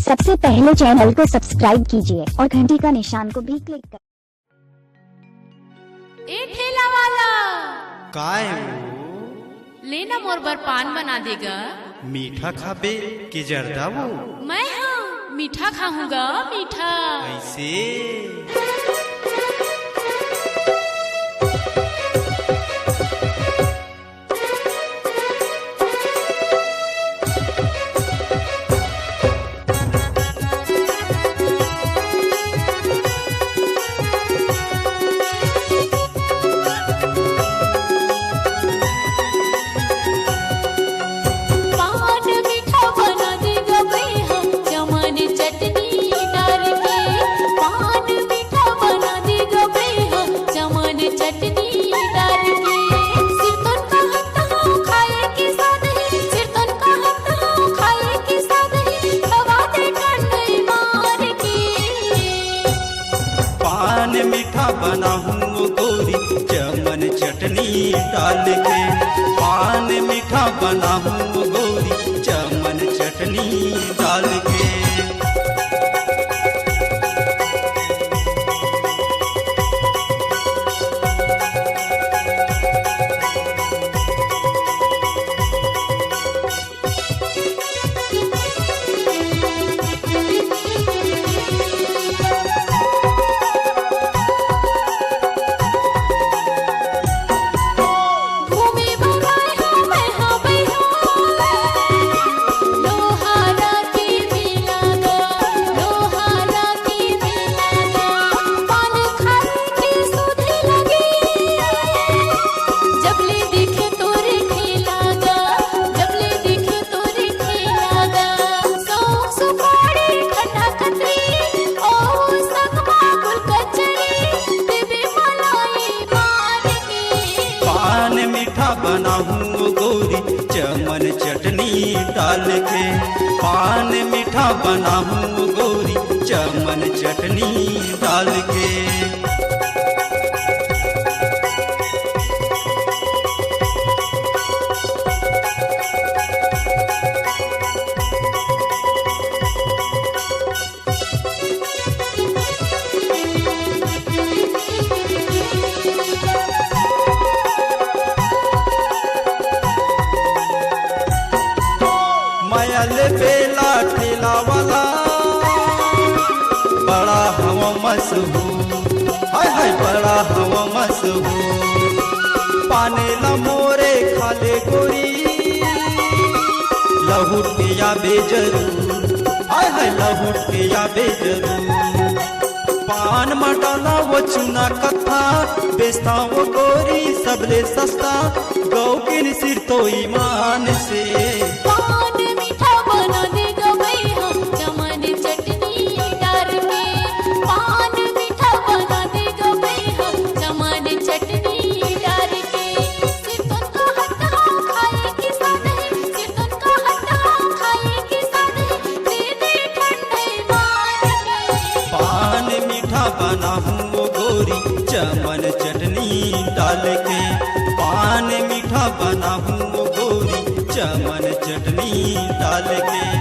सबसे पहले चैनल को सब्सक्राइब कीजिए और घंटी का निशान को भी क्लिक कर। ए ठेला वाला काय लेना मोर बर पान बना देगा। मीठा खाबे के जर्दा वो मैं हाँ मीठा खाऊंगा मीठा। ऐसे मीठा बनाऊं गोरी चमन चटनी डाल के। पान मीठा बनाऊं गोरी चमन चटनी डाल के। बनाऊं गोरी चमन चटनी डाल के। पान मीठा बनाऊं गोरी चमन चटनी डाल के। मायाले बेला ठेला वाला बड़ा हवा मशहूर, हाय हाय बड़ा हवा मशहूर। पाने ला मोरे खाले गोरी लहुट के या बेजरूर, हाय हाय लहुट के या बेजरूर। पान मटाला वो चुना कथा बेचता वो गोरी सबले सस्ता गौ के सिर तो ईमान से। बनाऊं गोरी चमन चटनी डाल के। पान मीठा बनाऊं गोरी चमन चटनी डाल के।